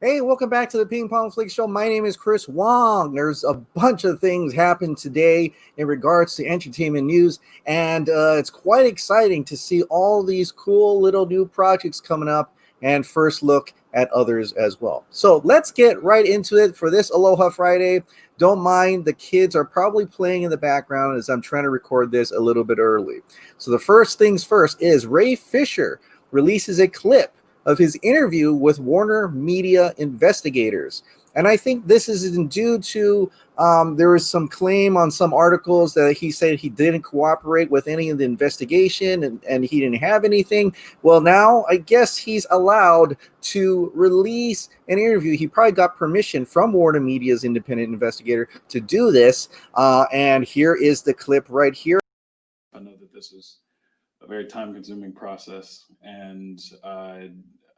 Hey, welcome back to the Ping Pong Flix Show. My name is Chris Wong. There's a bunch of things happened today in regards to entertainment news, and it's quite exciting to see all these cool little new projects coming up and first look at others as well. So let's get right into it for this Aloha Friday. Don't mind, the kids are probably playing in the background as I'm trying to record this a little bit early. So the first things first is Ray Fisher releases a clip of his interview with WarnerMedia investigators. And I think this is due to there was some claim on some articles that he said he didn't cooperate with any of the investigation and he didn't have anything. Well, now I guess he's allowed to release an interview. He probably got permission from WarnerMedia's independent investigator to do this. And here is the clip right here. I know that this is a very time-consuming process, and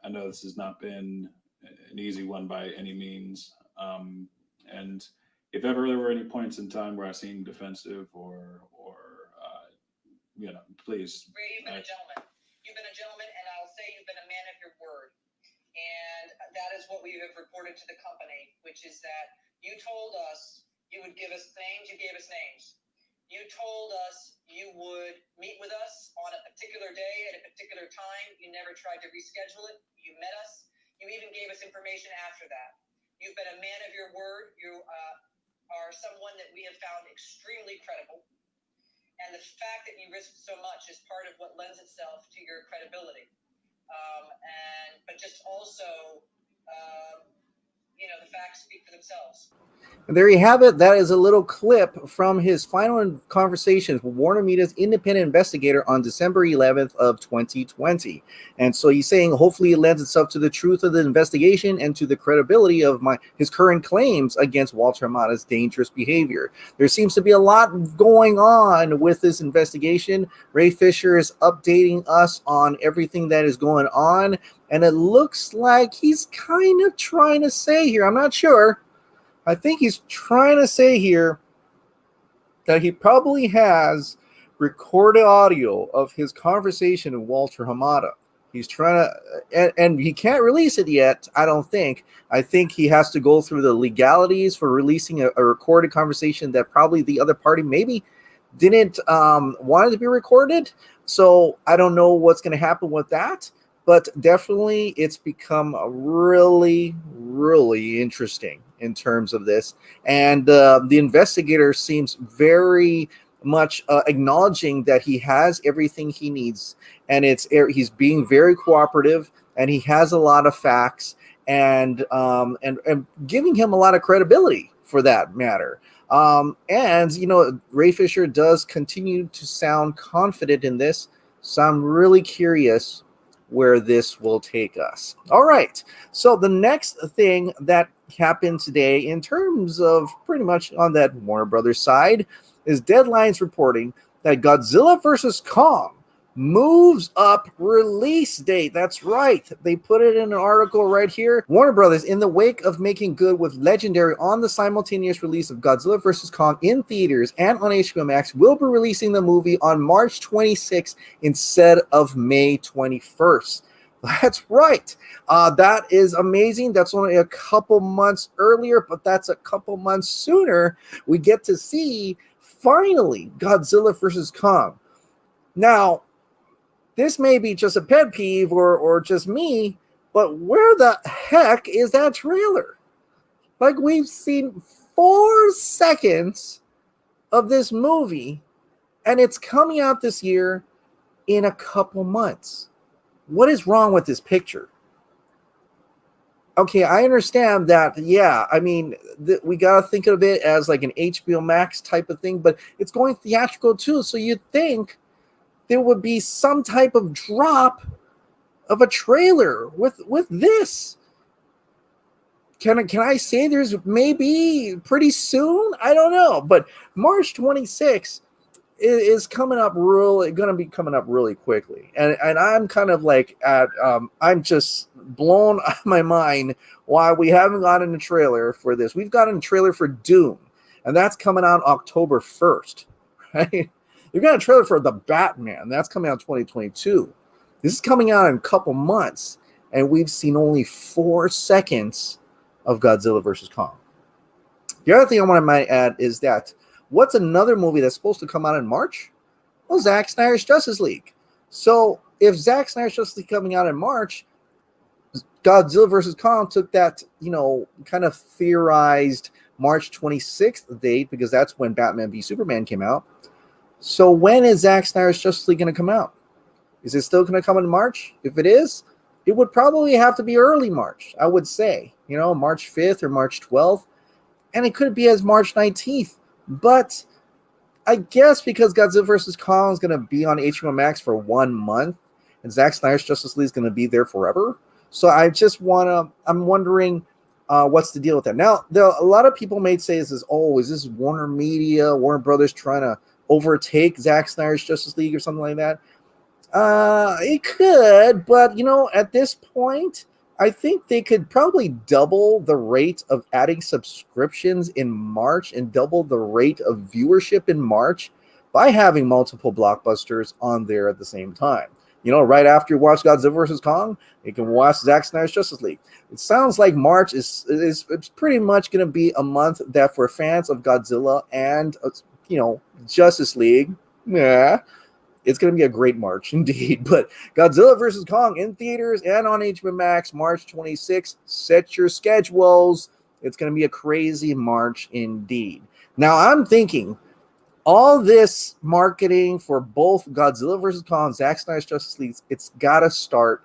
I know this has not been an easy one by any means. And if ever there were any points in time where I seemed defensive or please. Ray, you've been a gentleman. You've been a gentleman, and I'll say you've been a man of your word. And that is what we have reported to the company, which is that you told us you would give us names. You gave us names. You told us you would meet with us on a particular day at a particular time. You never tried to reschedule it. You met us. You even gave us information after that. You've been a man of your word. You are someone that we have found extremely credible. And the fact that you risked so much is part of what lends itself to your credibility. But just also, the facts speak for themselves. And there you have it. That is a little clip from his final conversations with WarnerMedia's independent investigator on December 11th of 2020. And so he's saying hopefully it lends itself to the truth of the investigation and to the credibility of his current claims against Walter Hamada's dangerous behavior. There seems to be a lot going on with this investigation. Ray Fisher is updating us on everything that is going on. And it looks like he's kind of trying to say here, I'm not sure, I think he's trying to say here that he probably has recorded audio of his conversation with Walter Hamada. He's trying to, and he can't release it yet, I don't think. I think he has to go through the legalities for releasing a recorded conversation that probably the other party maybe didn't want it to be recorded. So I don't know what's going to happen with that. But definitely it's become really, really interesting in terms of this. And the investigator seems very much acknowledging that he has everything he needs. And he's being very cooperative, and he has a lot of facts and giving him a lot of credibility for that matter. Ray Fisher does continue to sound confident in this. So I'm really curious where this will take us. All right. So the next thing that happened today in terms of pretty much on that Warner Brothers side is Deadline's reporting that Godzilla vs. Kong moves up release date. That's right. They put it in an article right here. Warner Brothers, in the wake of making good with Legendary on the simultaneous release of Godzilla vs. Kong in theaters and on HBO Max, will be releasing the movie on March 26th instead of May 21st. That's right. That is amazing. That's only a couple months earlier, but that's a couple months sooner. We get to see, finally, Godzilla vs. Kong. Now, this may be just a pet peeve or just me, but where the heck is that trailer? Like, we've seen 4 seconds of this movie, and it's coming out this year in a couple months. What is wrong with this picture? Okay, I understand that, yeah, I mean, we got to think of it as like an HBO Max type of thing, but it's going theatrical too, so you'd think there would be some type of drop of a trailer with this. Can I say there's maybe pretty soon? I don't know, but March 26th is coming up going to be coming up really quickly, and I'm kind of like I'm just blown out of my mind why we haven't gotten a trailer for this. We've gotten a trailer for Doom, and that's coming out October 1st, right? You've got a trailer for The Batman. That's coming out in 2022. This is coming out in a couple months. and we've seen only 4 seconds of Godzilla versus Kong. The other thing I want to add is that what's another movie that's supposed to come out in March? Well, Zack Snyder's Justice League. So if Zack Snyder's Justice League coming out in March, Godzilla versus Kong took that, kind of theorized March 26th date, because that's when Batman v Superman came out. So when is Zack Snyder's Justice League going to come out? Is it still going to come in March? If it is, it would probably have to be early March, I would say, March 5th or March 12th. And it could be as March 19th. But I guess because Godzilla vs. Kong is going to be on HBO Max for 1 month, and Zack Snyder's Justice League is going to be there forever. So I'm wondering what's the deal with that. Now, a lot of people may say is this WarnerMedia, Warner Brothers trying to overtake Zack Snyder's Justice League or something like that? It could, but at this point, I think they could probably double the rate of adding subscriptions in March and double the rate of viewership in March by having multiple blockbusters on there at the same time. Right after you watch Godzilla vs. Kong, you can watch Zack Snyder's Justice League. It sounds like March is pretty much going to be a month that for fans of Godzilla and Justice League, it's going to be a great March indeed. But Godzilla vs. Kong in theaters and on HBO Max, March 26th. Set your schedules. It's going to be a crazy March indeed. Now, I'm thinking all this marketing for both Godzilla vs. Kong, Zack Snyder's Justice League, it's got to start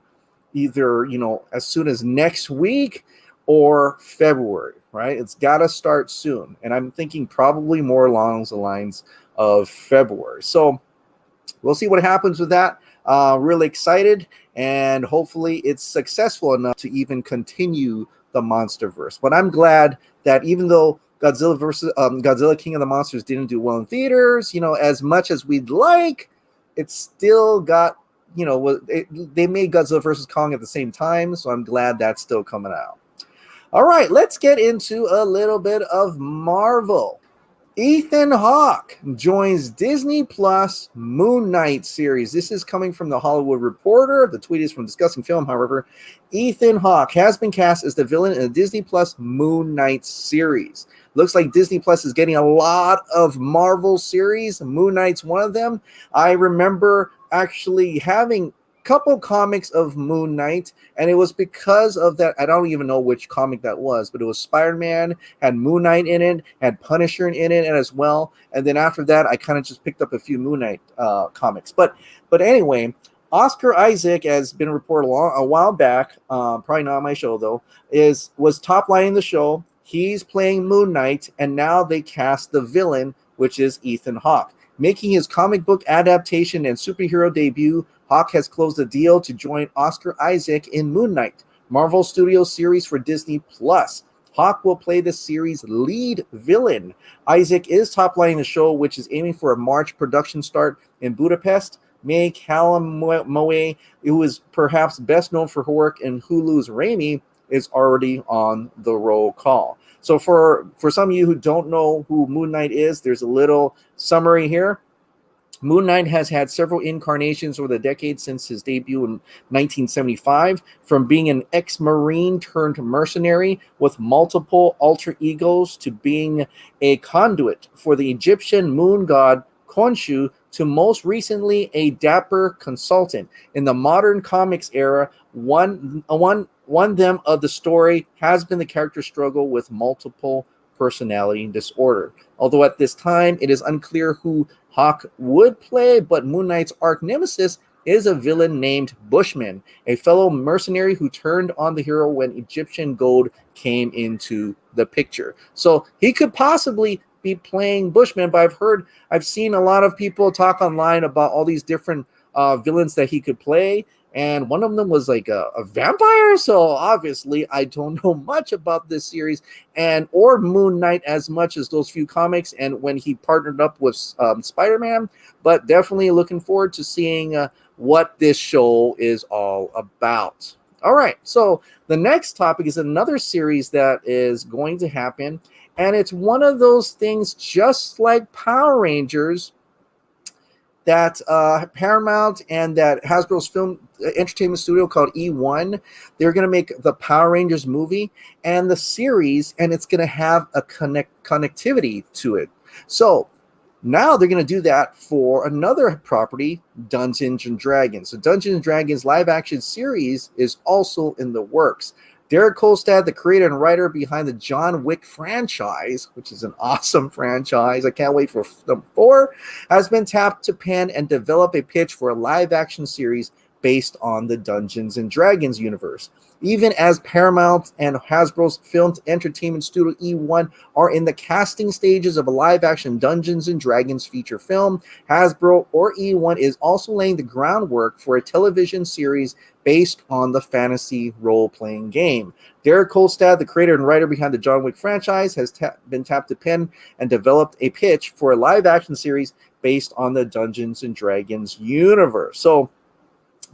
either, as soon as next week or February, right? It's got to start soon. And I'm thinking probably more along the lines of February. So we'll see what happens with that. Really excited, and hopefully it's successful enough to even continue the MonsterVerse. But I'm glad that even though Godzilla King of the Monsters didn't do well in theaters, as much as we'd like, it still got, they made Godzilla vs. Kong at the same time, so I'm glad that's still coming out. All right, let's get into a little bit of Marvel. Ethan Hawke joins Disney Plus Moon Knight series. This is coming from The Hollywood Reporter. The tweet is from Discussing Film, however. Ethan Hawke has been cast as the villain in the Disney Plus Moon Knight series. Looks like Disney Plus is getting a lot of Marvel series. Moon Knight's one of them. I remember actually having couple comics of Moon Knight, and it was because of that. I don't even know which comic that was, but it was Spider-Man, had Moon Knight in it, had Punisher in it as well. And then after that, I kind of just picked up a few Moon Knight comics. But anyway, Oscar Isaac has been reported a while back, probably not on my show though, was top lining the show. He's playing Moon Knight, and now they cast the villain, which is Ethan Hawke. Making his comic book adaptation and superhero debut, Hawke has closed a deal to join Oscar Isaac in Moon Knight, Marvel Studios series for Disney Plus. Hawke will play the series' lead villain. Isaac is top-lining the show, which is aiming for a March production start in Budapest. May Calamoe, who is perhaps best known for her work in Hulu's Raimi, is already on the roll call. So for some of you who don't know who Moon Knight is, there's a little summary here. Moon Knight has had several incarnations over the decades since his debut in 1975, from being an ex-Marine turned mercenary with multiple alter egos to being a conduit for the Egyptian moon god Khonshu to most recently a dapper consultant. In the modern comics era, one of the story has been the character's struggle with multiple personality disorder. Although at this time it is unclear who Hawke would play, but Moon Knight's arch nemesis is a villain named Bushman, a fellow mercenary who turned on the hero when Egyptian gold came into the picture. So he could possibly be playing Bushman, but I've seen a lot of people talk online about all these different villains that he could play, and one of them was like a vampire. So obviously I don't know much about this series or Moon Knight as much as those few comics and when he partnered up with Spider-Man, but definitely looking forward to seeing what this show is all about. All right, so the next topic is another series that is going to happen, and it's one of those things just like Power Rangers. that Paramount and that Hasbro's film entertainment studio called E1, they're going to make the Power Rangers movie and the series, and it's going to have a connectivity to it. So now they're going to do that for another property, Dungeons and Dragons. The Dungeons and Dragons live action series is also in the works. Derek Kolstad, the creator and writer behind the John Wick franchise, which is an awesome franchise, I can't wait for number 4, has been tapped to pen and develop a pitch for a live action series based on the Dungeons and Dragons universe. Even as Paramount and Hasbro's filmed entertainment studio E1 are in the casting stages of a live-action Dungeons & Dragons feature film, Hasbro or E1 is also laying the groundwork for a television series based on the fantasy role-playing game. Derek Kolstad, the creator and writer behind the John Wick franchise, has been tapped to pen and developed a pitch for a live-action series based on the Dungeons & Dragons universe. So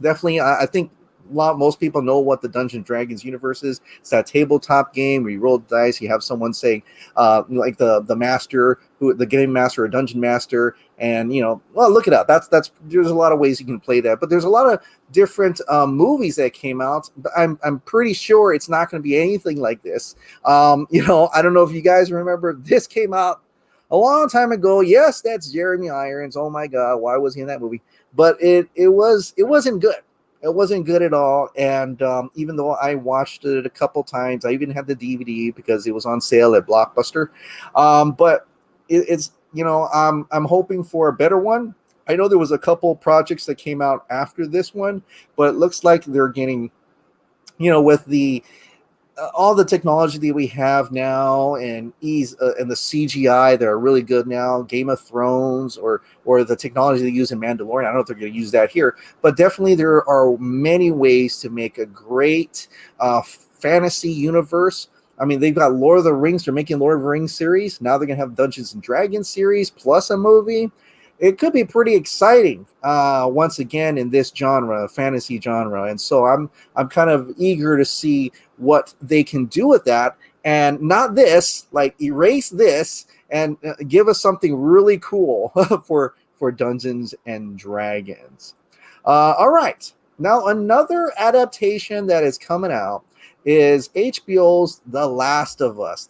definitely, I think most people know what the Dungeons & Dragons universe is. It's that tabletop game where you roll the dice, you have someone saying, like the master, the game master or dungeon master, and well, look it up. That's there's a lot of ways you can play that, but there's a lot of different movies that came out. But I'm pretty sure it's not going to be anything like this. I don't know if you guys remember, this came out a long time ago. Yes, that's Jeremy Irons. Oh my God, why was he in that movie? But it wasn't good. It wasn't good at all. And even though I watched it a couple times, I even had the DVD because it was on sale at Blockbuster. But it's I'm hoping for a better one. I know there was a couple projects that came out after this one, but it looks like they're getting, with the all the technology that we have now and ease and the CGI that are really good now, Game of Thrones or the technology they use in Mandalorian. I don't know if they're going to use that here, but definitely there are many ways to make a great fantasy universe. I mean, they've got Lord of the Rings. They're making Lord of the Rings series. Now they're going to have Dungeons and Dragons series plus a movie. It could be pretty exciting once again in this genre, fantasy genre. And so I'm kind of eager to see what they can do with that, and not this, like erase this and give us something really cool for Dungeons and Dragons. All right. Now another adaptation that is coming out is HBO's The Last of Us.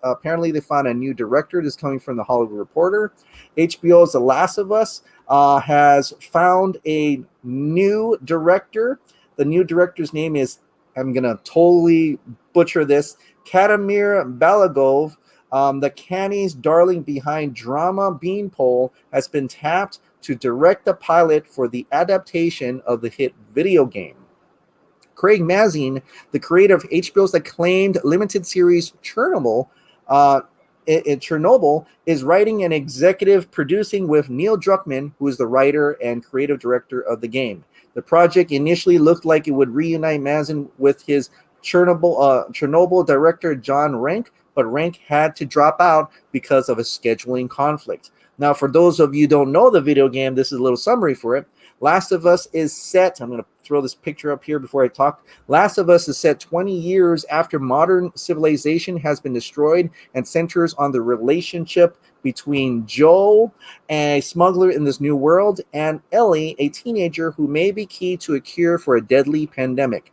Apparently they found a new director. This is coming from the Hollywood Reporter. HBO's The Last of Us has found a new director. The new director's name is, I'm going to totally butcher this, Katamir Balagov. The Canny's darling behind drama Beanpole has been tapped to direct the pilot for the adaptation of the hit video game. Craig Mazin, the creator of HBO's acclaimed limited series Chernobyl, is writing and executive producing with Neil Druckmann, who is the writer and creative director of the game. The project initially looked like it would reunite Mazin with his Chernobyl director John Rank, but Rank had to drop out because of a scheduling conflict. Now, for those of you who don't know the video game, this is a little summary for it. Last of Us is set, I'm going to throw this picture up here before I talk. Last of Us is set 20 years after modern civilization has been destroyed and centers on the relationship between Joel, a smuggler in this new world, and Ellie, a teenager who may be key to a cure for a deadly pandemic.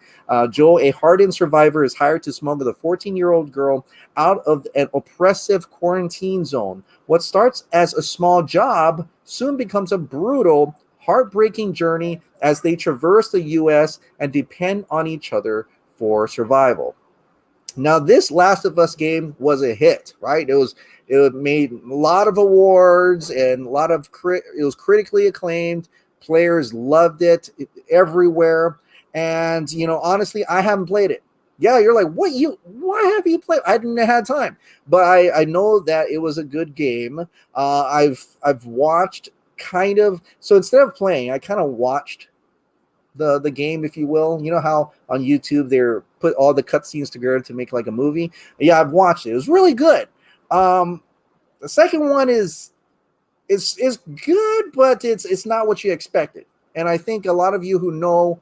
Joel, a hardened survivor, is hired to smuggle the 14-year-old girl out of an oppressive quarantine zone. What starts as a small job soon becomes a brutal, heartbreaking journey as they traverse the U.S. and depend on each other for survival. Now, this Last of Us game was a hit, right? It made a lot of awards and a lot of it was critically acclaimed. Players loved it everywhere. And honestly, I haven't played it. Yeah, you're like, why have you played? I didn't have time, but I know that it was a good game. I've watched kind of, so instead of playing, I kind of watched the game, if you will. You know how on YouTube they're put all the cutscenes together to make like a movie? Yeah, I've watched it. It was really good. The second one is good, but it's not what you expected. And I think a lot of you who know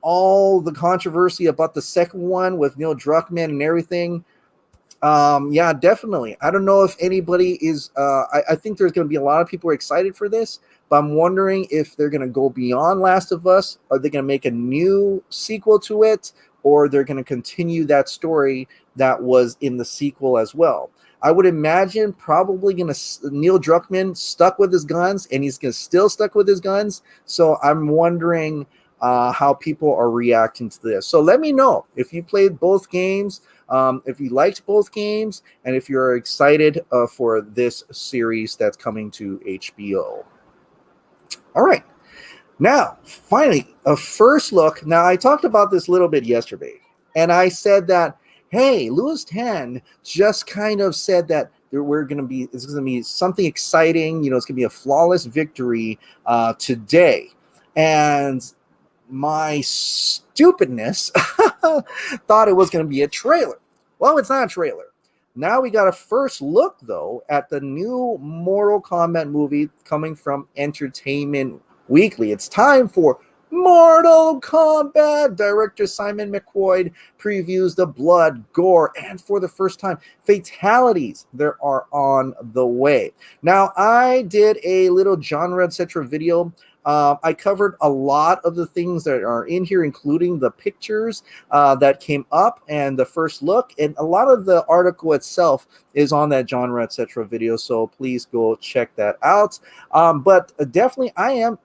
all the controversy about the second one with Neil Druckmann and everything, Yeah, definitely. I don't know if anybody is. I think there's going to be a lot of people excited for this, but I'm wondering if they're going to go beyond Last of Us. Are they going to make a new sequel to it, or they're going to continue that story that was in the sequel as well? I would imagine probably going to Neil Druckmann stuck with his guns, and he's going to still stuck with his guns. So I'm wondering how people are reacting to this. So let me know if you played both games. If you liked both games, and if you're excited for this series that's coming to HBO. All right. Now, finally, a first look. Now, I talked about this a little bit yesterday, and I said that, hey, Lewis Tan just kind of said that it's going to be something exciting. It's going to be a flawless victory today. And my stupidness thought it was going to be a trailer. Well, it's not a trailer. Now we got a first look, though, at the new Mortal Kombat movie coming from Entertainment Weekly. It's time for Mortal Kombat. Director Simon McQuoid previews the blood, gore, and for the first time, fatalities that are on the way. Now, I did a little genre, etc. video. I covered a lot of the things that are in here, including the pictures that came up and the first look. And a lot of the article itself is on that genre, etc. video. So please go check that out. But definitely, I am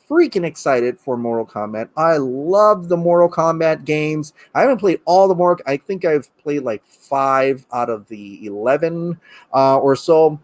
freaking excited for Mortal Kombat. I love the Mortal Kombat games. I haven't played all the Mortal. I think I've played like 5 out of the 11 or so.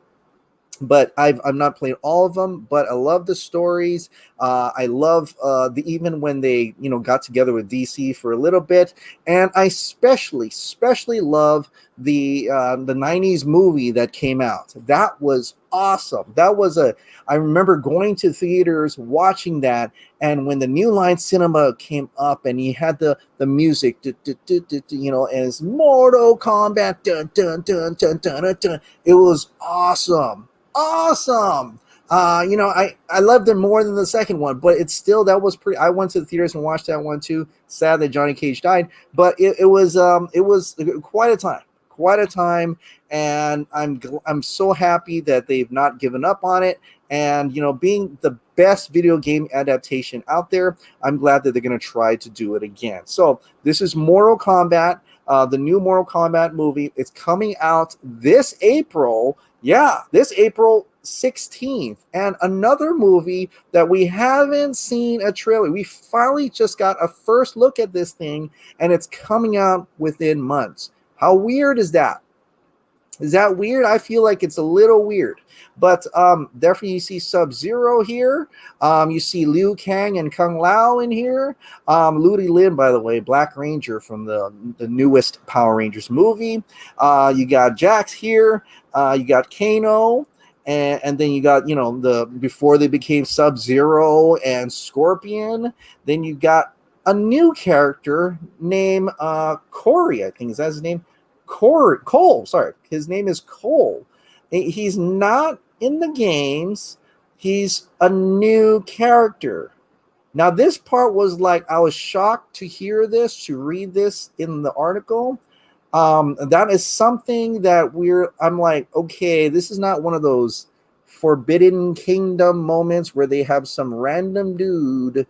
But I'm not playing all of them, but I love the stories. I love even when they got together with DC for a little bit, and I especially love the 90s movie that came out. That was awesome. I remember going to theaters watching that, and when the New Line Cinema came up and he had the music, as Mortal Kombat, dun, dun, dun, dun, dun, dun, dun, it was awesome. I loved it more than the second one, but it's still, that was pretty. I went to the theaters and watched that one too. Sad that Johnny Cage died, but it was quite a time, and I'm so happy that they've not given up on it. And being the best video game adaptation out there, I'm glad that they're going to try to do it again. So this is Mortal Kombat, the new Mortal Kombat movie. It's coming out this April. Yeah, this April 16th. And another movie that we haven't seen a trailer. We finally just got a first look at this thing, and it's coming out within months. How weird is that? Is that weird? I feel like it's a little weird. But definitely you see Sub-Zero here. You see Liu Kang and Kung Lao in here. Ludi Lin, by the way, Black Ranger from the newest Power Rangers movie. You got Jax here. You got Kano. And then you got, before they became Sub-Zero and Scorpion. Then you got a new character named Corey, I think. Is that his name? Cole, sorry. His name is Cole. He's not in the games. He's a new character. Now, this part was like, I was shocked to hear this, to read this in the article. That is something that I'm like, okay, this is not one of those Forbidden Kingdom moments where they have some random dude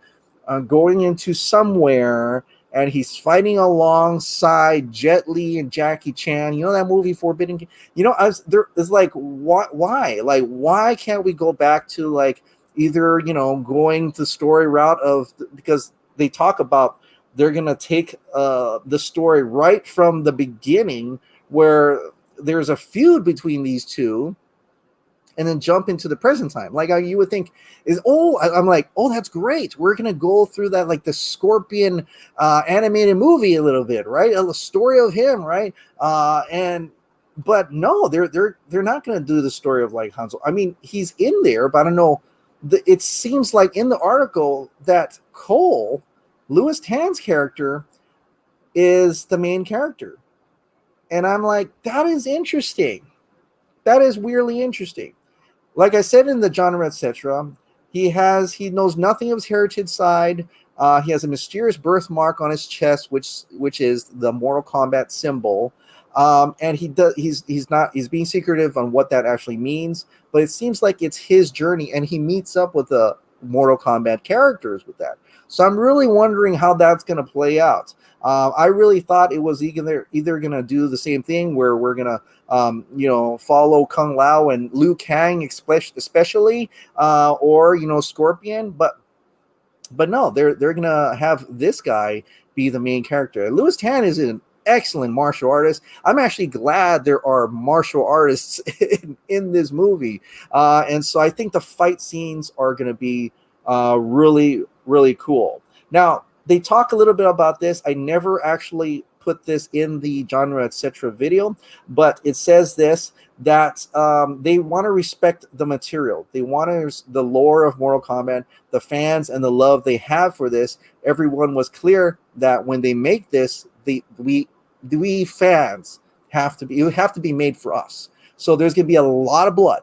going into somewhere and he's fighting alongside Jet Li and Jackie Chan. You know that movie Forbidden Kingdom? It's like, why? Like, why can't we go back to like either, going the story route of, because they talk about they're going to take the story right from the beginning where there's a feud between these two and then jump into the present time. Like you would think I'm like, that's great. We're going to go through that, like the Scorpion animated movie a little bit, right? A story of him, right? But no, they're not going to do the story of like Hanzo. I mean, he's in there, but I don't know. It seems like in the article that Cole, Lewis Tan's character, is the main character. And I'm like, that is interesting. That is weirdly interesting. Like I said in the genre, etc., he knows nothing of his heritage side. He has a mysterious birthmark on his chest, which is the Mortal Kombat symbol. And he's being secretive on what that actually means, but it seems like it's his journey, and he meets up with the Mortal Kombat characters with that. So I'm really wondering how that's going to play out. I really thought it was either going to do the same thing where we're going to follow Kung Lao and Liu Kang especially, or Scorpion, but no, they're gonna have this guy be the main character. Louis Tan is an excellent martial artist. I'm actually glad there are martial artists in this movie, and so I think the fight scenes are gonna be really, really cool. Now they talk a little bit about this. I never actually put this in the genre etc video, but it says this, that they want to respect the material. They want the lore of Mortal Kombat, the fans, and the love they have for this. Everyone was clear that when they make this, we fans it would have to be made for us. So there's going to be a lot of blood.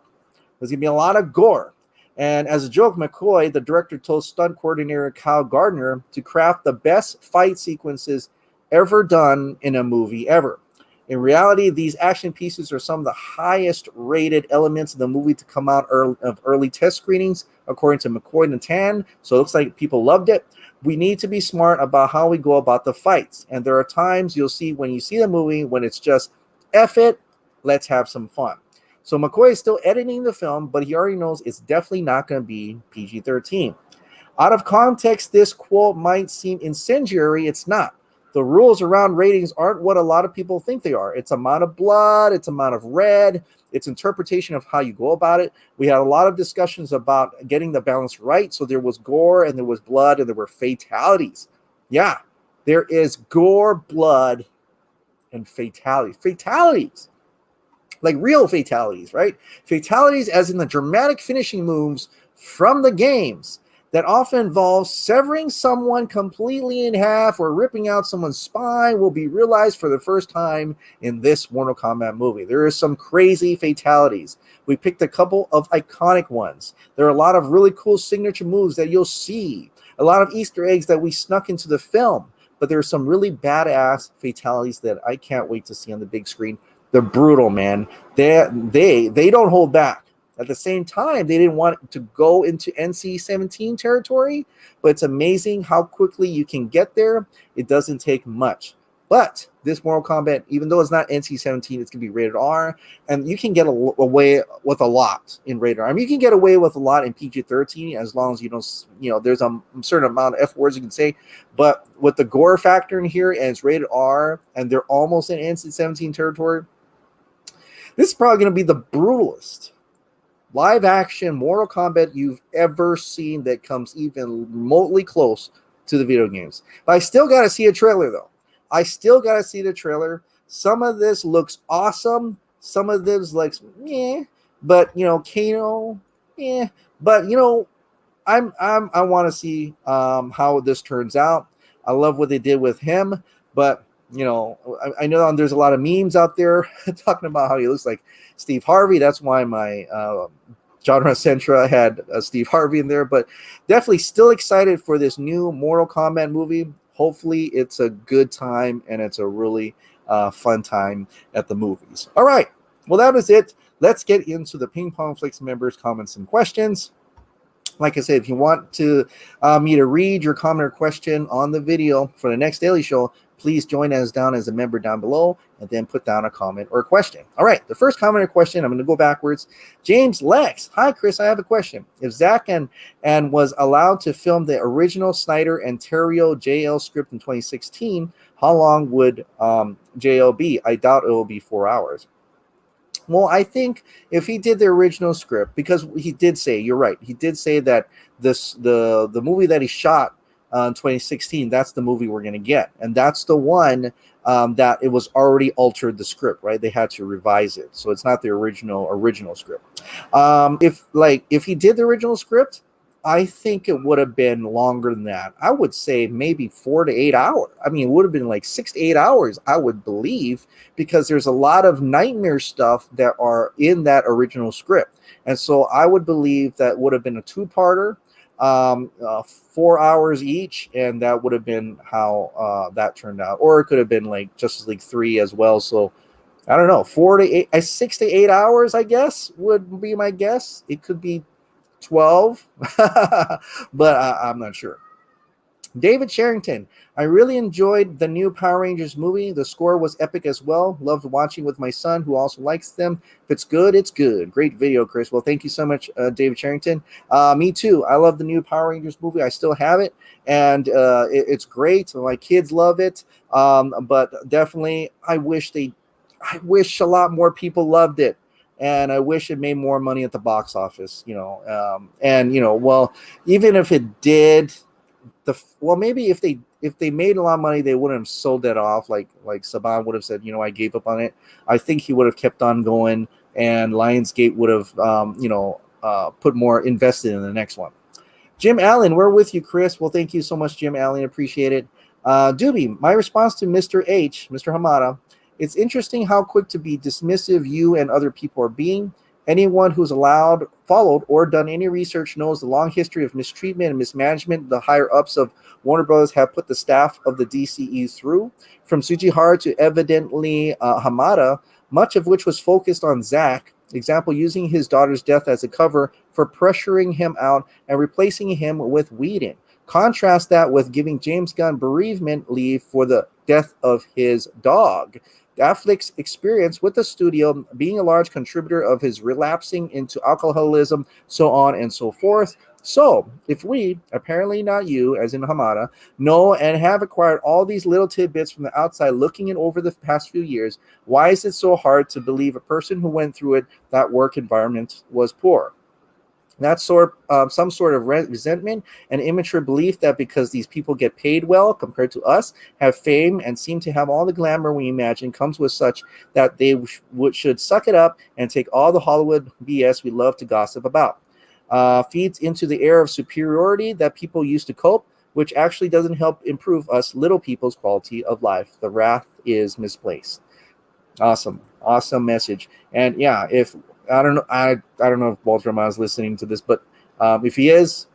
There's going to be a lot of gore. And as a joke, McCoy, the director, told stunt coordinator Kyle Gardner to craft the best fight sequences ever done in a movie ever. In reality, these action pieces are some of the highest rated elements of the movie to come out of early test screenings, according to McCoy and Tan. So it looks like people loved it. We need to be smart about how we go about the fights. And there are times you'll see when you see the movie when it's just, F it, let's have some fun. So McCoy is still editing the film, but he already knows it's definitely not going to be PG-13. Out of context, this quote might seem incendiary. It's not. The rules around ratings aren't what a lot of people think they are. It's amount of blood, it's amount of red, it's interpretation of how you go about it. We had a lot of discussions about getting the balance right. So there was gore and there was blood and there were fatalities. Yeah, there is gore, blood, and fatalities. Fatalities. Like real fatalities, right? Fatalities as in the dramatic finishing moves from the games that often involves severing someone completely in half or ripping out someone's spine will be realized for the first time in this Mortal Kombat movie. There are some crazy fatalities. We picked a couple of iconic ones. There are a lot of really cool signature moves that you'll see, a lot of Easter eggs that we snuck into the film, but there are some really badass fatalities that I can't wait to see on the big screen. They're brutal, man. They don't hold back. At the same time, they didn't want to go into NC-17 territory, but it's amazing how quickly you can get there. It doesn't take much. But this Mortal Kombat, even though it's not NC-17, it's going to be rated R, and you can get away with a lot in rated R. I mean, you can get away with a lot in PG-13 as long as you don't, there's a certain amount of F words you can say. But with the gore factor in here, and it's rated R, and they're almost in NC-17 territory, this is probably going to be the brutalest live action Mortal Kombat you've ever seen that comes even remotely close to the video games. But I still got to see a trailer, though. I still got to see the trailer. Some of this looks awesome. Some of this looks, yeah. But, Kano, yeah. But, I want to see how this turns out. I love what they did with him. But, I know there's a lot of memes out there talking about how he looks like Steve Harvey. That's why my genre Centra had Steve Harvey in there. But definitely still excited for this new Mortal Kombat movie. Hopefully it's a good time and it's a really fun time at the movies. All right. Well, that is it. Let's get into the Ping Pong Flix members' comments and questions. Like I said, if you want me to read your comment or question on the video for the next Daily Show, please join us down as a member down below and then put down a comment or a question. All right, the first comment or question, I'm going to go backwards. James Lex. Hi, Chris. I have a question. If Zack and was allowed to film the original Snyder and Terrio JL script in 2016, how long would JL be? I doubt it will be 4 hours. Well, I think if he did the original script, because he did say, you're right, he did say that the movie that he shot in 2016, that's the movie we're going to get. And that's the one that it was already altered the script, right? They had to revise it. So it's not the original script. If he did the original script, I think it would have been longer than that. I would say maybe 4 to 8 hours. I mean, it would have been like 6 to 8 hours, I would believe, because there's a lot of nightmare stuff that are in that original script. And so I would believe that would have been a two-parter, 4 hours each, and that would have been how that turned out. Or it could have been like Justice League 3 as well. So I don't know, 6 to 8 hours, I guess, would be my guess. It could be 12, but I'm not sure. David Sherrington, I really enjoyed the new Power Rangers movie. The score was epic as well. Loved watching with my son, who also likes them. If it's good, it's good. Great video, Chris. Well, thank you so much, David Sherrington. Me too. I love the new Power Rangers movie. I still have it, and it's great. My kids love it. But definitely, I wish a lot more people loved it. And I wish it made more money at the box office, well, even if it did, maybe if they made a lot of money, they wouldn't have sold that off like Saban would have said, I gave up on it. I think he would have kept on going, and Lionsgate would have put more invested in the next one. Jim Allen, we're with you, Chris. Well, thank you so much, Jim Allen. Appreciate it. Doobie, my response to Mr. Hamada, it's interesting how quick to be dismissive you and other people are being. Anyone who's followed, or done any research knows the long history of mistreatment and mismanagement the higher-ups of Warner Bros. Have put the staff of the DCE through. From Tsujihara to evidently Hamada, much of which was focused on Zack, example, using his daughter's death as a cover for pressuring him out and replacing him with Whedon. Contrast that with giving James Gunn bereavement leave for the death of his dog. Affleck's experience with the studio, being a large contributor of his relapsing into alcoholism, so on and so forth. So, if we, apparently not you, as in Hamada, know and have acquired all these little tidbits from the outside looking in over the past few years, why is it so hard to believe a person who went through it, that work environment was poor? That's some sort of resentment and immature belief that because these people get paid well compared to us, have fame, and seem to have all the glamour we imagine comes with such that they should suck it up and take all the Hollywood BS we love to gossip about. Feeds into the air of superiority that people used to cope, which actually doesn't help improve us little people's quality of life. The wrath is misplaced. Awesome message. And yeah, if I don't know if Walter Amon is listening to this, but if he is,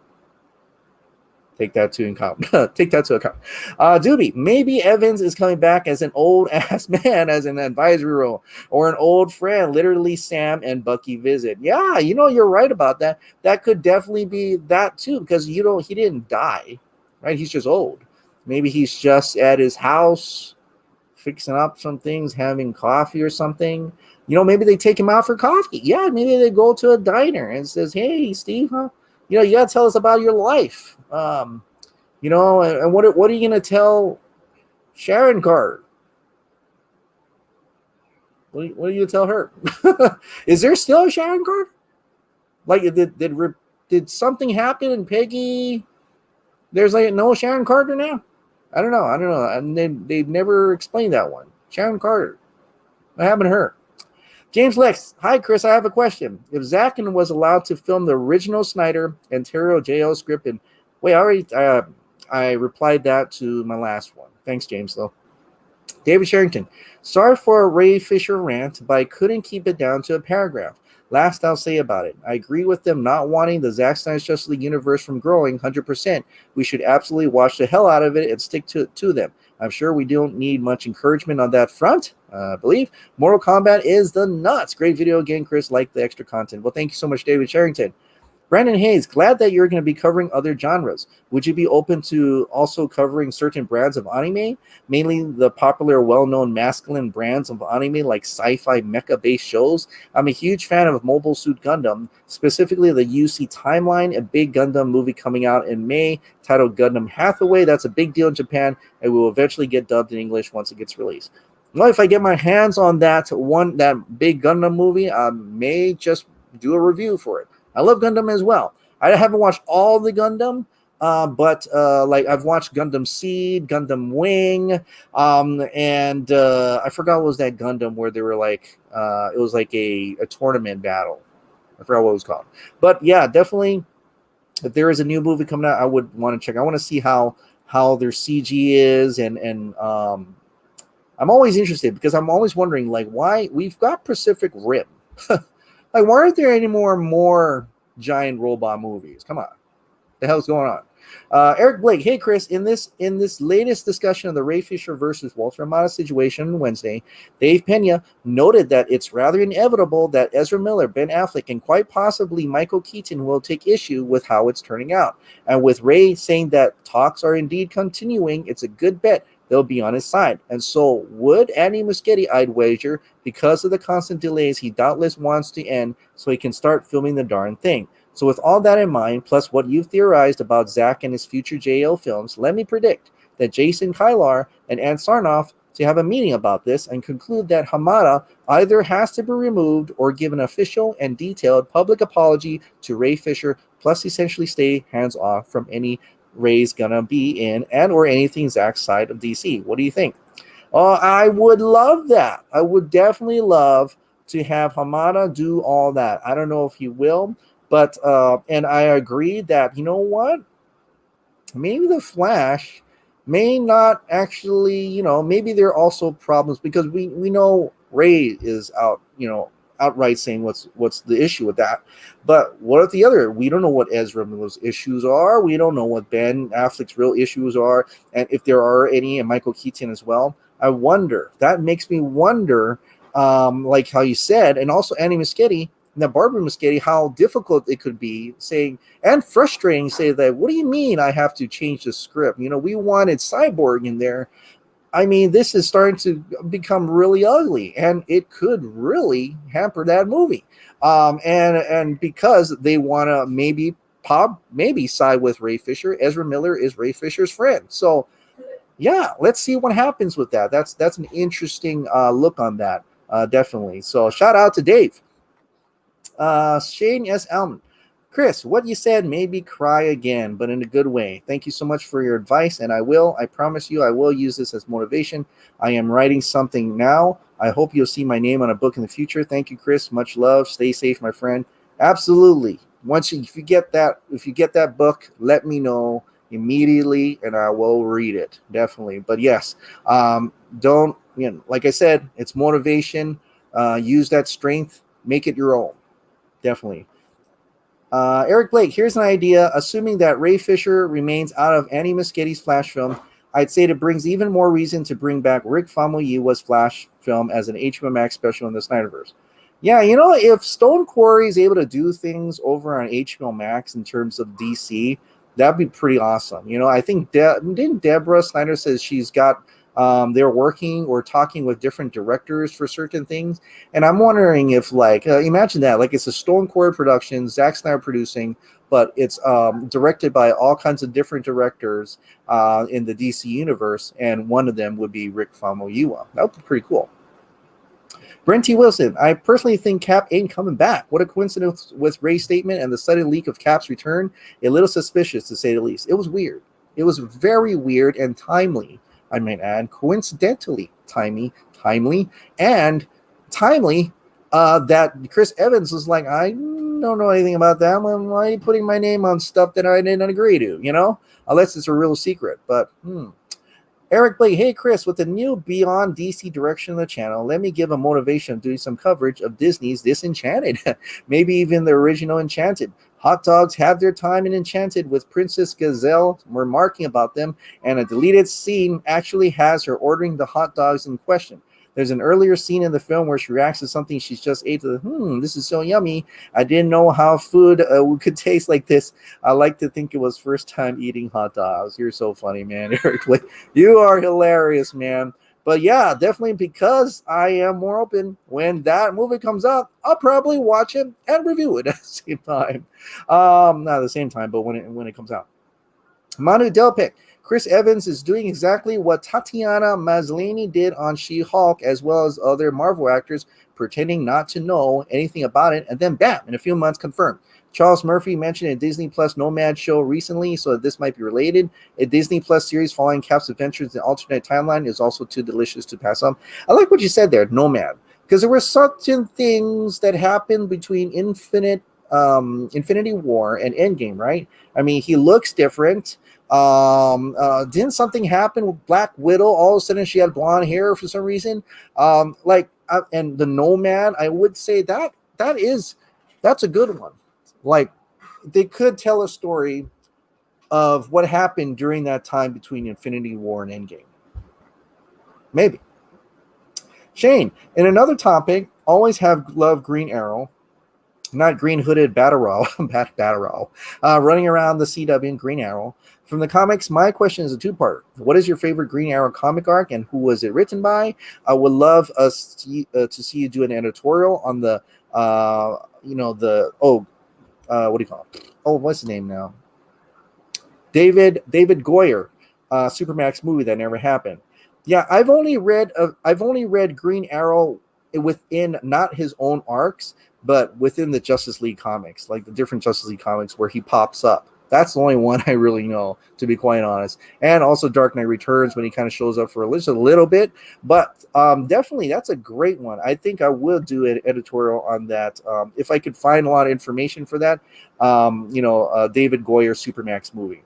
take that to account. Doobie, maybe Evans is coming back as an old ass man as an advisory role, or an old friend. Literally, Sam and Bucky visit. Yeah, you're right about that. That could definitely be that too, because he didn't die, right? He's just old. Maybe he's just at his house fixing up some things, having coffee or something. Maybe they take him out for coffee. Yeah, maybe they go to a diner and says, "Hey, Steve, you gotta tell us about your life." And what are you gonna tell Sharon Carter? What are you gonna tell her? Is there still a Sharon Carter? Like, did something happen and Peggy? There's like no Sharon Carter now. I don't know. And they've never explained that one. Sharon Carter. What happened to her? James Lex, hi Chris, I have a question. If Zack was allowed to film the original Snyder and Terrio J.O. script, and I replied that to my last one. Thanks, James, though. David Sherrington, sorry for a Ray Fisher rant, but I couldn't keep it down to a paragraph. Last I'll say about it. I agree with them not wanting the Zack Snyder's Justice League universe from growing 100%. We should absolutely watch the hell out of it and stick to them. I'm sure we don't need much encouragement on that front. I believe Mortal Kombat is the nuts. Great video again, Chris. Like the extra content. Well, thank you so much, David Sherrington. Brandon Hayes, glad that you're going to be covering other genres. Would you be open to also covering certain brands of anime, mainly the popular, well-known masculine brands of anime like sci-fi mecha-based shows? I'm a huge fan of Mobile Suit Gundam, specifically the UC Timeline, a big Gundam movie coming out in May titled Gundam Hathaway. That's a big deal in Japan, and will eventually get dubbed in English once it gets released. Well, if I get my hands on that big Gundam movie, I may just do a review for it. I love Gundam as well. I haven't watched all the Gundam, but I've watched Gundam Seed, Gundam Wing, and I forgot what was that Gundam where they were like, it was like a tournament battle. I forgot what it was called. But yeah, definitely, if there is a new movie coming out, I would want to check. I want to see how their CG is, and I'm always interested because I'm always wondering why we've got Pacific Rim. Why aren't there any more giant robot movies? Come on. The hell's going on? Eric Blake, hey Chris, in this latest discussion of the Ray Fisher versus Walter Amada situation on Wednesday, Dave Pena noted that it's rather inevitable that Ezra Miller, Ben Affleck, and quite possibly Michael Keaton will take issue with how it's turning out. And with Ray saying that talks are indeed continuing, it's a good bet they'll be on his side. And so would Andy Muschietti, I'd wager, because of the constant delays, he doubtless wants to end so he can start filming the darn thing. So with all that in mind, plus what you've theorized about Zack and his future JL films, let me predict that Jason Kylar and Ann Sarnoff to have a meeting about this and conclude that Hamada either has to be removed or give an official and detailed public apology to Ray Fisher, plus essentially stay hands off from any Ray's gonna be in and or anything Zack's side of DC. What do you think? I would love that. I would definitely love to have Hamada do all that. I don't know if he will. But, and I agree that, you know what? Maybe the Flash may not actually, maybe there are also problems because we know Ray is out, outright saying what's the issue with that. But what if the other? We don't know what Ezra Miller's issues are. We don't know what Ben Affleck's real issues are. And if there are any, and Michael Keaton as well. I wonder. That makes me wonder, like how you said, and also Andy Muschietti, now, Barbara Muschietti, how difficult it could be saying, and frustrating, say that, what do you mean I have to change the script? We wanted Cyborg in there. I mean, this is starting to become really ugly, and it could really hamper that movie. And because they want to maybe side with Ray Fisher. Ezra Miller is Ray Fisher's friend. So, yeah, let's see what happens with that. That's an interesting look on that, definitely. So, shout out to Dave. Shane S. Alman. Chris, what you said made me cry again, but in a good way. Thank you so much for your advice, and I promise you, I will use this as motivation. I am writing something now. I hope you'll see my name on a book in the future. Thank you, Chris. Much love. Stay safe, my friend. Absolutely. If you get that book, let me know immediately, and I will read it. Definitely. But yes, don't, like I said, it's motivation. Use that strength. Make it your own. Definitely. Eric Blake, here's an idea. Assuming that Ray Fisher remains out of Andy Muschietti's Flash film, I'd say it brings even more reason to bring back Rick Famuyiwa's Flash film as an HBO Max special in the Snyderverse. Yeah, if Stone Quarry is able to do things over on HBO Max in terms of DC, that'd be pretty awesome. I think didn't Deborah Snyder says she's got they're working or talking with different directors for certain things, and I'm wondering if imagine that it's a Stone Quarry production, Zack Snyder producing, but it's directed by all kinds of different directors in the DC universe, and one of them would be Rick Famuyiwa. That would be pretty cool. Brent T. Wilson, I personally think Cap ain't coming back. What a coincidence with Ray's statement and the sudden leak of Cap's return. A little suspicious, to say the least. It was weird. It was very weird and timely, I might add. Coincidentally timely, that Chris Evans was like, I don't know anything about that. Why are you putting my name on stuff that I didn't agree to, Unless it's a real secret. But, Eric Blake, hey Chris, with the new Beyond DC direction of the channel, let me give a motivation of doing some coverage of Disney's Disenchanted, maybe even the original Enchanted. Hot dogs have their time in Enchanted with Princess Gazelle remarking about them, and a deleted scene actually has her ordering the hot dogs in question. There's an earlier scene in the film where she reacts to something she's just ate. This is so yummy. I didn't know how food could taste like this. I like to think it was first time eating hot dogs. You're so funny, man, Eric. You are hilarious, man. But yeah, definitely, because I am more open. When that movie comes out, I'll probably watch it and review it at the same time. Not at the same time, but when it comes out. Manu Delpic. Chris Evans is doing exactly what Tatiana Maslany did on She-Hulk, as well as other Marvel actors, pretending not to know anything about it, and then bam, in a few months confirmed. Charles Murphy mentioned a Disney Plus Nomad show recently, so this might be related. A Disney Plus series following Cap's adventures in the alternate timeline is also too delicious to pass on. I like what you said there, Nomad, because there were certain things that happened between Infinity War and Endgame, right? I mean, he looks different. Didn't something happen with Black Widow? All of a sudden, she had blonde hair for some reason. And the Nomad, I would say that's a good one. Like, they could tell a story of what happened during that time between Infinity War and Endgame. Maybe. Shane, in another topic, always have loved Green Arrow, not green hooded Batterow, running around the CW in Green Arrow. From the comics, my question is a two-part. What is your favorite Green Arrow comic arc, and who was it written by? I would love us to see you do an editorial on the, what do you call it? Oh, what's his name now? David Goyer, Supermax movie that never happened. Yeah, I've only read Green Arrow within not his own arcs, but within the Justice League comics, like the different Justice League comics where he pops up. That's the only one I really know, to be quite honest. And also Dark Knight Returns when he kind of shows up for just a little bit. But definitely, that's a great one. I think I will do an editorial on that. If I could find a lot of information for that, David Goyer Supermax movie.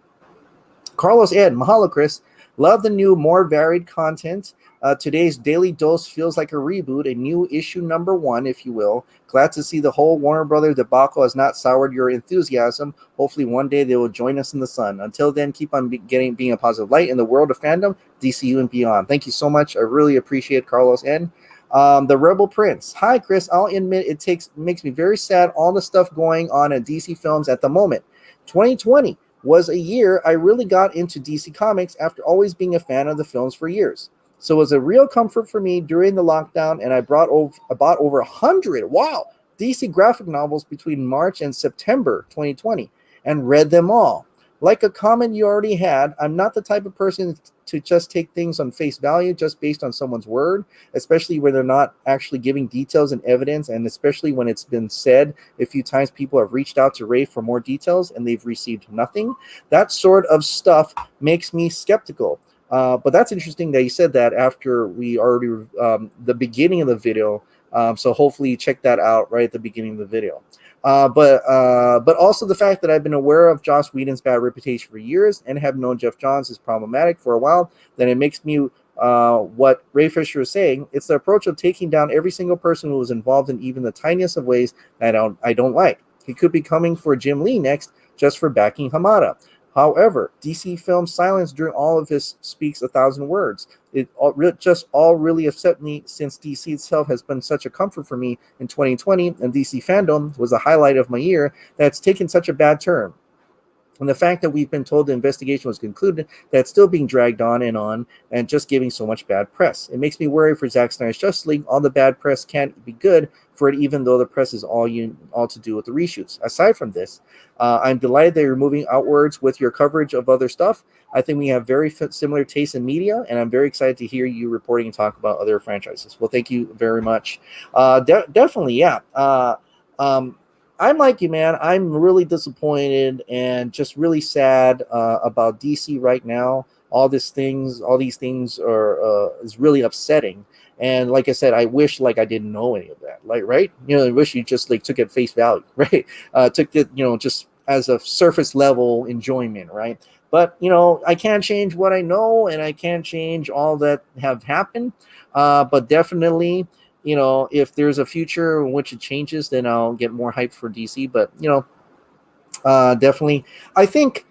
Carlos Ed, mahalo, Chris. Love the new, more varied content. Today's daily dose feels like a reboot, a new issue number 1, if you will. Glad to see the whole Warner Brothers debacle has not soured your enthusiasm. Hopefully one day they will join us in the sun. Until then, keep on being a positive light in the world of fandom, DCU and beyond. Thank you so much. I really appreciate Carlos N. The Rebel Prince. Hi, Chris. I'll admit it makes me very sad all the stuff going on in DC films at the moment. 2020 was a year I really got into DC Comics after always being a fan of the films for years. So it was a real comfort for me during the lockdown, and I bought over 100, DC graphic novels between March and September 2020 and read them all. Like a comment you already had, I'm not the type of person to just take things on face value just based on someone's word, especially when they're not actually giving details and evidence, and especially when it's been said a few times people have reached out to Ray for more details and they've received nothing. That sort of stuff makes me skeptical. But that's interesting that you said that after we already, the beginning of the video. So hopefully you check that out right at the beginning of the video. But also the fact that I've been aware of Joss Whedon's bad reputation for years and have known Jeff Johns is problematic for a while, then it makes me what Ray Fisher is saying. It's the approach of taking down every single person who was involved in even the tiniest of ways that I don't like. He could be coming for Jim Lee next just for backing Hamada. However, DC Films' silence during all of this speaks 1,000 words. It all really upset me since DC itself has been such a comfort for me in 2020, and DC fandom was a highlight of my year that's taken such a bad turn. And the fact that we've been told the investigation was concluded, that it's still being dragged on and just giving so much bad press. It makes me worry for Zack Snyder's Justice League. All the bad press can't be good for it, even though the press is all to do with the reshoots. Aside from this, I'm delighted that you're moving outwards with your coverage of other stuff. I think we have very similar tastes in media, and I'm very excited to hear you reporting and talk about other franchises. Well, thank you very much. Definitely, yeah. I'm like you, man. I'm really disappointed and just really sad about DC right now. All these things are is really upsetting. And like I said, I wish I didn't know any of that. Right? I wish you just took it at face value, right? Took it, just as a surface level enjoyment, right? But I can't change what I know, and I can't change all that have happened. But definitely, if there's a future in which it changes, then I'll get more hype for DC. But definitely, I think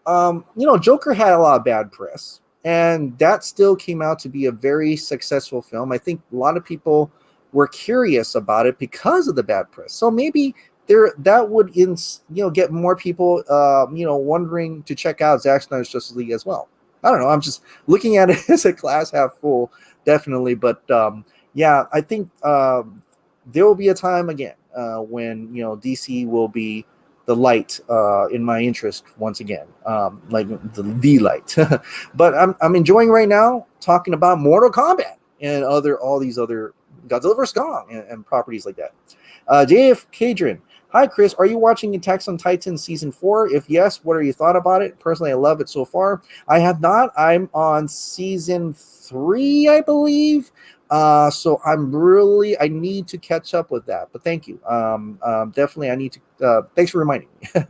Joker had a lot of bad press, and that still came out to be a very successful film. I think a lot of people were curious about it because of the bad press. So maybe that would get more people wondering to check out Zack Snyder's Justice League as well. I don't know. I'm just looking at it as a glass half full, definitely. But yeah, I think there will be a time again when DC will be the light in my interest once again, like the light. But I'm enjoying right now talking about Mortal Kombat and all these other Godzilla vs. Kong and properties like that. JF Kadrin. Hi, Chris. Are you watching Attack on Titan Season 4? If yes, what are your thoughts about it? Personally, I love it so far. I have not. I'm on Season 3, I believe. So I need to catch up with that. But thank you. Definitely, I need to. Thanks for reminding me.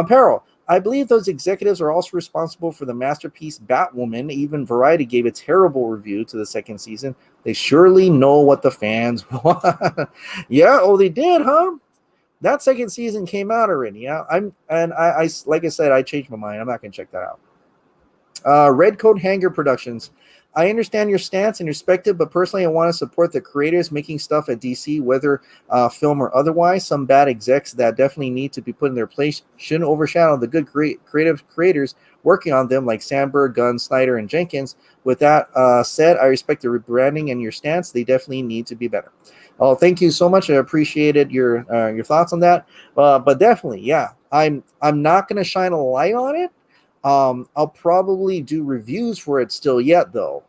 Peril. I believe those executives are also responsible for the masterpiece Batwoman. Even Variety gave a terrible review to the second season. They surely know what the fans want. Yeah, oh, they did, huh? that second season came out already. Yeah, I like I said, I changed my mind. I'm not gonna check that out. Red Coat Hanger Productions. I understand your stance and respect it, but personally, I want to support the creators making stuff at DC, whether film or otherwise. Some bad execs that definitely need to be put in their place shouldn't overshadow the good creative creators working on them, like Sandberg, Gunn, Snyder, and Jenkins. With that said, I respect the rebranding and your stance. They definitely need to be better. Oh, thank you so much. I appreciated your thoughts on that. But definitely, yeah, I'm not going to shine a light on it. I'll probably do reviews for it still yet, though.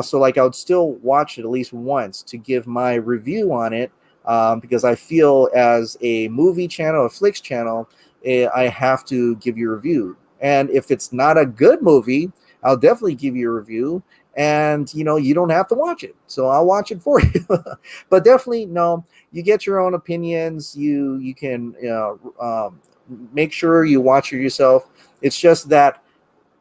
So like I would still watch it at least once to give my review on it, because I feel as a movie channel, a Flix channel, I have to give you a review. And if it's not a good movie, I'll definitely give you a review. And you don't have to watch it, so I'll watch it for you. But definitely, no, you get your own opinions. You can make sure you watch it yourself. It's just that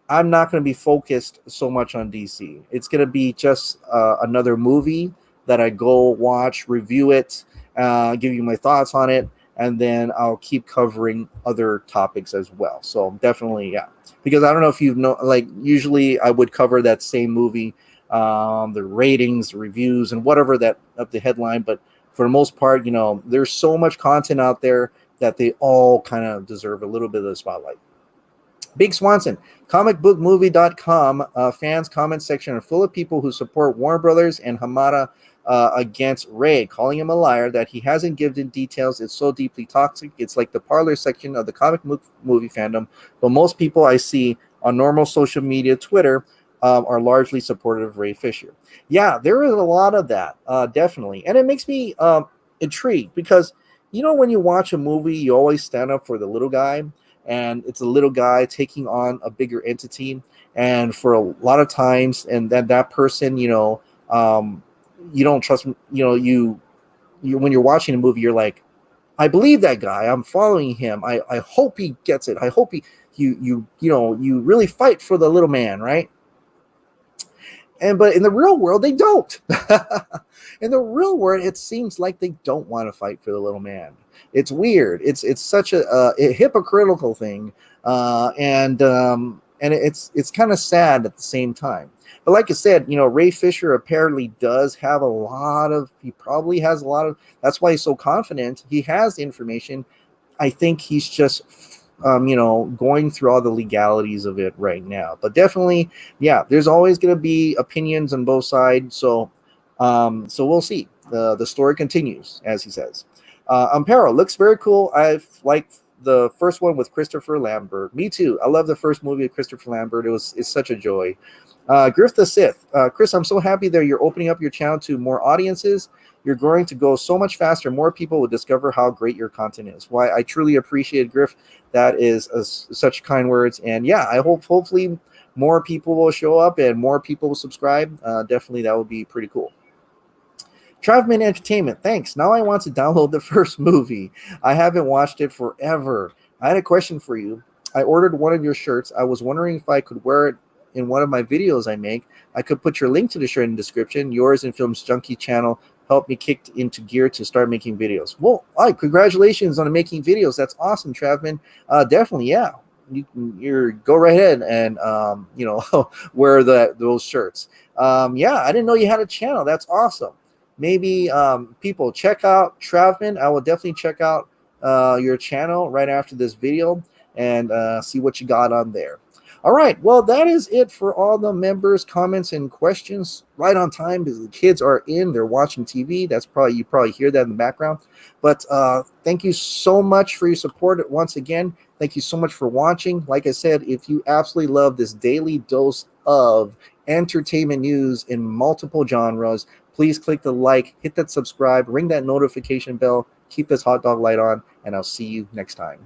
I'm not going to be focused so much on DC. It's going to be just another movie that I go watch, review it, give you my thoughts on it, and then I'll keep covering other topics as well. So definitely, yeah. Because I don't know if you've like usually I would cover that same movie, the ratings, the reviews, and whatever that of the headline. But for the most part, there's so much content out there that they all kind of deserve a little bit of the spotlight. Big Swanson, comicbookmovie.com fans comment section are full of people who support Warner Brothers and Hamada against Ray, calling him a liar, that he hasn't given details. It's so deeply toxic. It's like the parlor section of the comic movie fandom. But most people I see on normal social media, Twitter, are largely supportive of Ray Fisher. Yeah, there is a lot of that, definitely. And it makes me intrigued because, when you watch a movie, you always stand up for the little guy. And it's a little guy taking on a bigger entity. And for a lot of times, and that person, you don't trust, you when you're watching a movie, you're like, I believe that guy. I'm following him. I hope he gets it. I hope you really fight for the little man, right? But in the real world, they don't. In the real world, it seems like they don't want to fight for the little man. It's weird. It's such a hypocritical thing, and it's kind of sad at the same time. But like I said, Ray Fisher apparently does have a lot of. He probably has a lot of. That's why he's so confident. He has information. I think he's just going through all the legalities of it right now. But definitely, yeah, there's always going to be opinions on both sides. So we'll see. The story continues, as he says. Ampero looks very cool. I've liked the first one with Christopher Lambert. Me too. I love the first movie of Christopher Lambert. It's such a joy. Griff the Sith. Chris, I'm so happy that you're opening up your channel to more audiences. You're going to go so much faster. More people will discover how great your content is. Why, I truly appreciate, Griff. That is such kind words. And yeah, I hopefully more people will show up and more people will subscribe. Definitely, that would be pretty cool. Travman Entertainment, thanks. Now I want to download the first movie. I haven't watched it forever. I had a question for you. I ordered one of your shirts. I was wondering if I could wear it in one of my videos I make. I could put your link to the shirt in the description. Yours and Films Junkie channel helped me kick into gear to start making videos. Well, all right, congratulations on making videos. That's awesome, Travman. Definitely, yeah. You go right ahead and wear those shirts. Yeah, I didn't know you had a channel. That's awesome. Maybe people check out Travman. I will definitely check out your channel right after this video and see what you got on there. All right, well, that is it for all the members' comments and questions. Right on time because the kids are in, they're watching TV. You probably hear that in the background. But thank you so much for your support once again. Thank you so much for watching. Like I said, if you absolutely love this daily dose of entertainment news in multiple genres, please click the like, hit that subscribe, ring that notification bell, keep this hot dog light on, and I'll see you next time.